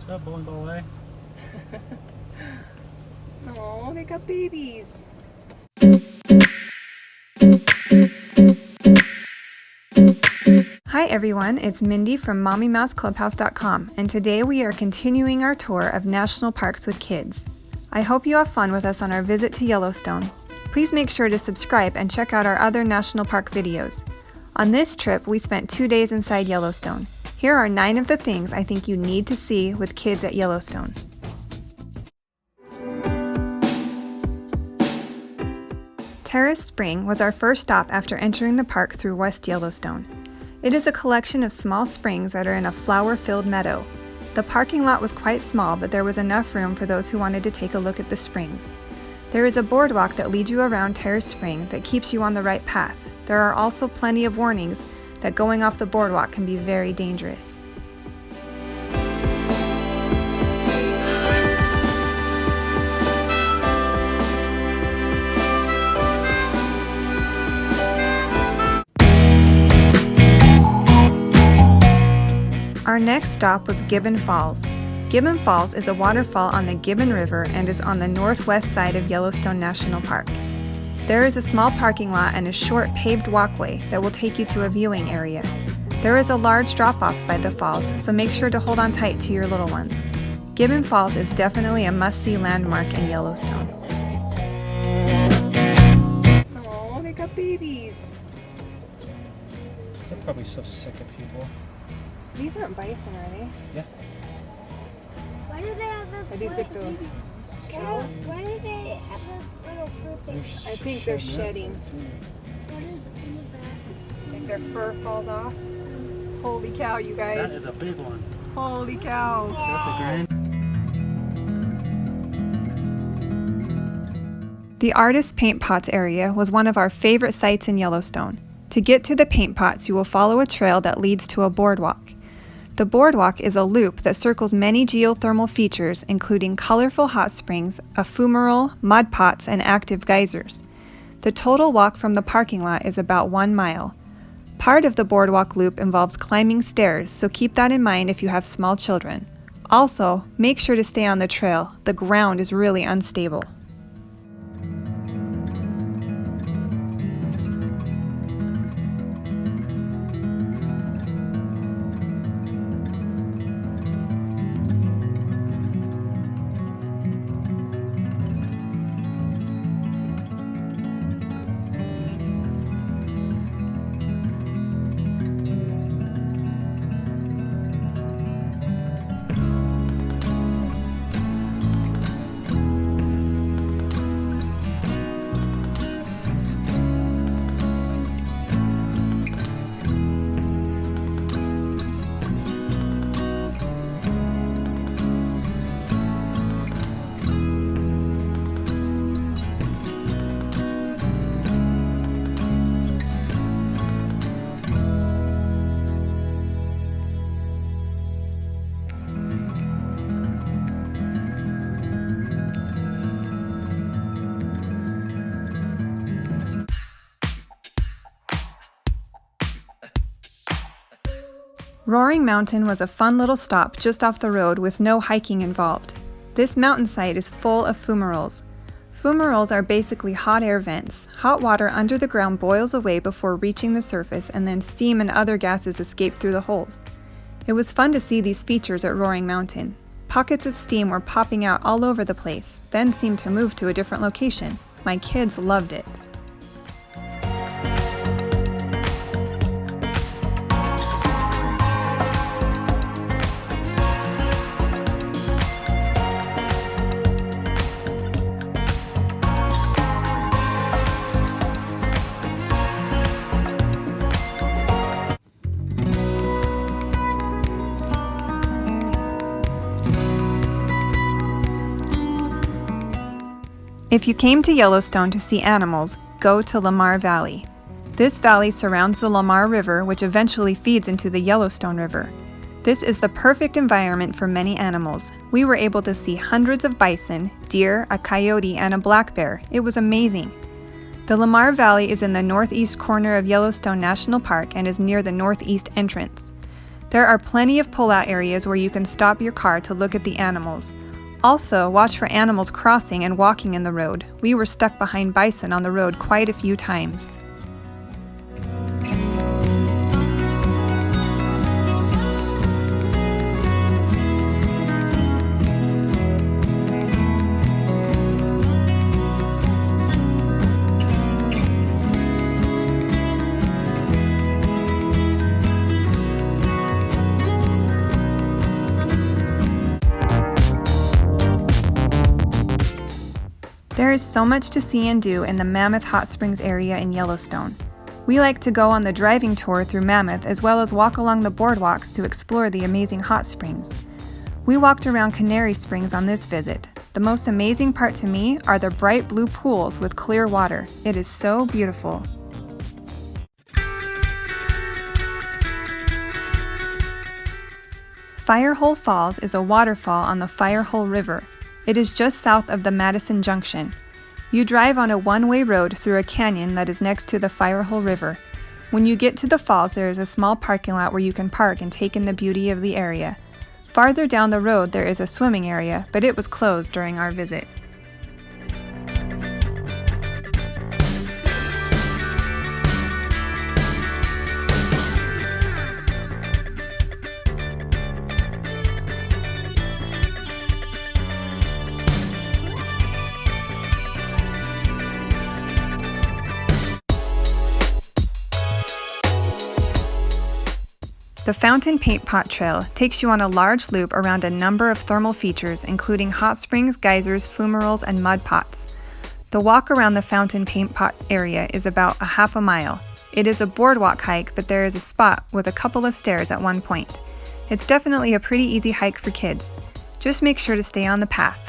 What's up, bowling ball way? Oh, they got babies. Hi everyone, it's Mindy from MommyMouseClubhouse.com, and today we are continuing our tour of national parks with kids. I hope you have fun with us on our visit to Yellowstone. Please make sure to subscribe and check out our other national park videos. On this trip, we spent 2 days inside Yellowstone. Here are 9 of the things I think you need to see with kids at Yellowstone. Terrace Spring was our first stop after entering the park through West Yellowstone. It is a collection of small springs that are in a flower-filled meadow. The parking lot was quite small, but there was enough room for those who wanted to take a look at the springs. There is a boardwalk that leads you around Terrace Spring that keeps you on the right path. There are also plenty of warnings that going off the boardwalk can be very dangerous. Our next stop was Gibbon Falls. Gibbon Falls is a waterfall on the Gibbon River and is on the northwest side of Yellowstone National Park. There is a small parking lot and a short paved walkway that will take you to a viewing area. There is a large drop-off by the falls, so make sure to hold on tight to your little ones. Gibbon Falls is definitely a must-see landmark in Yellowstone. Oh, they got babies. They're probably so sick of people. These aren't bison, are they? Yeah. Why do they have those Are these like the cows? Why do they have those little fruit things? I think they're shedding. What is that? I think their fur falls off. Holy cow, you guys. That is a big one. Holy cow. Is that the grand? The Artist Paint Pots area was one of our favorite sites in Yellowstone. To get to the paint pots, you will follow a trail that leads to a boardwalk. The boardwalk is a loop that circles many geothermal features, including colorful hot springs, a fumarole, mud pots, and active geysers. The total walk from the parking lot is about 1 mile. Part of the boardwalk loop involves climbing stairs, so keep that in mind if you have small children. Also, make sure to stay on the trail. The ground is really unstable. Roaring Mountain was a fun little stop just off the road with no hiking involved. This mountain site is full of fumaroles. Fumaroles are basically hot air vents. Hot water under the ground boils away before reaching the surface, and then steam and other gases escape through the holes. It was fun to see these features at Roaring Mountain. Pockets of steam were popping out all over the place, then seemed to move to a different location. My kids loved it. If you came to Yellowstone to see animals, go to Lamar Valley. This valley surrounds the Lamar River, which eventually feeds into the Yellowstone River. This is the perfect environment for many animals. We were able to see hundreds of bison, deer, a coyote, and a black bear. It was amazing. The Lamar Valley is in the northeast corner of Yellowstone National Park and is near the northeast entrance. There are plenty of pull-out areas where you can stop your car to look at the animals. Also, watch for animals crossing and walking in the road. We were stuck behind bison on the road quite a few times. There is so much to see and do in the Mammoth Hot Springs area in Yellowstone. We like to go on the driving tour through Mammoth as well as walk along the boardwalks to explore the amazing hot springs. We walked around Terrace Springs on this visit. The most amazing part to me are the bright blue pools with clear water. It is so beautiful. Firehole Falls is a waterfall on the Firehole River. It is just south of the Madison Junction. You drive on a one-way road through a canyon that is next to the Firehole River. When you get to the falls, there is a small parking lot where you can park and take in the beauty of the area. Farther down the road, there is a swimming area, but it was closed during our visit. The Fountain Paint Pot Trail takes you on a large loop around a number of thermal features, including hot springs, geysers, fumaroles, and mud pots. The walk around the Fountain Paint Pot area is about a half a mile. It is a boardwalk hike, but there is a spot with a couple of stairs at one point. It's definitely a pretty easy hike for kids. Just make sure to stay on the path.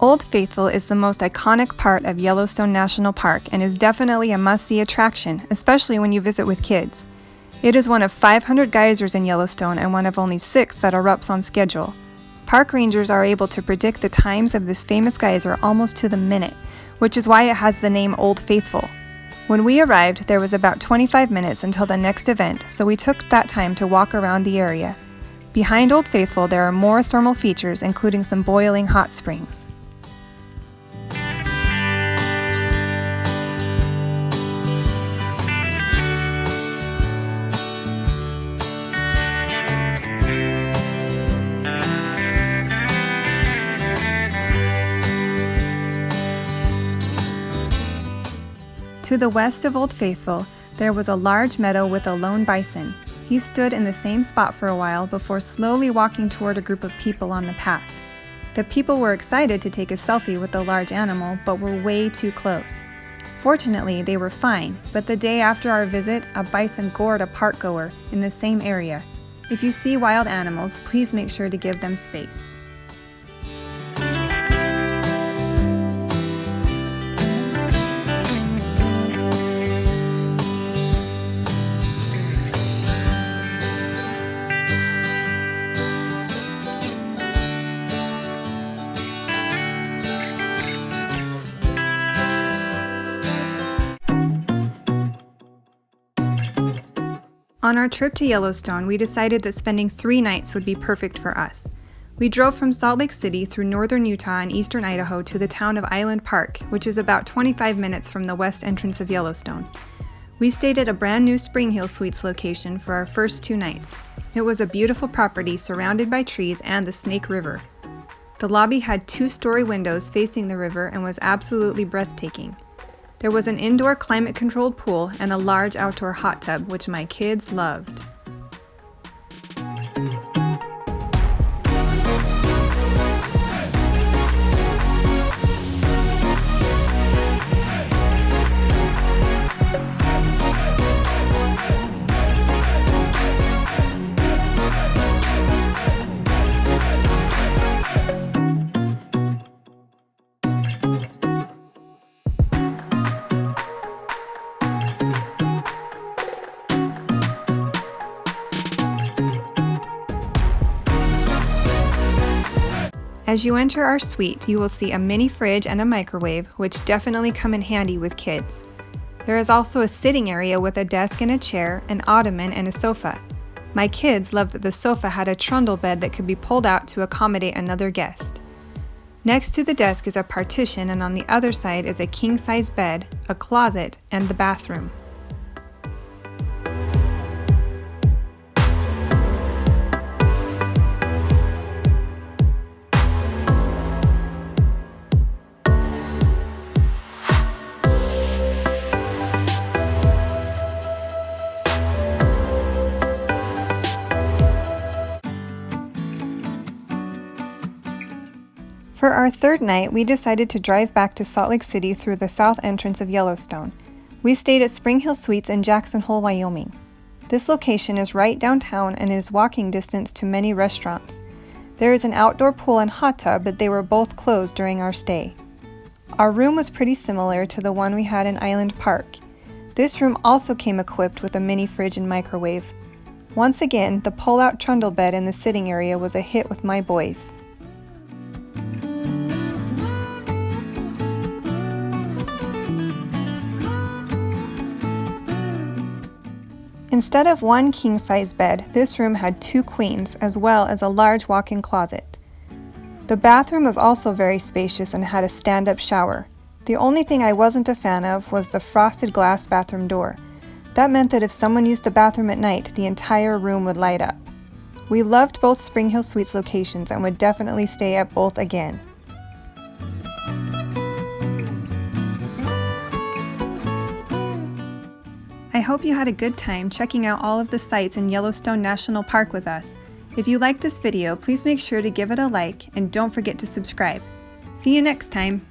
Old Faithful is the most iconic part of Yellowstone National Park and is definitely a must-see attraction, especially when you visit with kids. It is one of 500 geysers in Yellowstone and one of only 6 that erupts on schedule. Park rangers are able to predict the times of this famous geyser almost to the minute, which is why it has the name Old Faithful. When we arrived, there was about 25 minutes until the next event, so we took that time to walk around the area. Behind Old Faithful, there are more thermal features, including some boiling hot springs. To the west of Old Faithful, there was a large meadow with a lone bison. He stood in the same spot for a while before slowly walking toward a group of people on the path. The people were excited to take a selfie with the large animal, but were way too close. Fortunately, they were fine, but the day after our visit, a bison gored a parkgoer in the same area. If you see wild animals, please make sure to give them space. On our trip to Yellowstone, we decided that spending 3 nights would be perfect for us. We drove from Salt Lake City through northern Utah and eastern Idaho to the town of Island Park, which is about 25 minutes from the west entrance of Yellowstone. We stayed at a brand new Springhill Suites location for our first 2 nights. It was a beautiful property surrounded by trees and the Snake River. The lobby had 2-story windows facing the river and was absolutely breathtaking. There was an indoor climate-controlled pool and a large outdoor hot tub, which my kids loved. As you enter our suite, you will see a mini fridge and a microwave, which definitely come in handy with kids. There is also a sitting area with a desk and a chair, an ottoman, and a sofa. My kids loved that the sofa had a trundle bed that could be pulled out to accommodate another guest. Next to the desk is a partition, and on the other side is a king-size bed, a closet, and the bathroom. For our third night, we decided to drive back to Salt Lake City through the south entrance of Yellowstone. We stayed at Springhill Suites in Jackson Hole, Wyoming. This location is right downtown and is walking distance to many restaurants. There is an outdoor pool and hot tub, but they were both closed during our stay. Our room was pretty similar to the one we had in Island Park. This room also came equipped with a mini fridge and microwave. Once again, the pull-out trundle bed in the sitting area was a hit with my boys. Instead of one king-size bed, this room had 2 queens, as well as a large walk-in closet. The bathroom was also very spacious and had a stand-up shower. The only thing I wasn't a fan of was the frosted glass bathroom door. That meant that if someone used the bathroom at night, the entire room would light up. We loved both Springhill Suites locations and would definitely stay at both again. I hope you had a good time checking out all of the sites in Yellowstone National Park with us. If you liked this video, please make sure to give it a like and don't forget to subscribe. See you next time!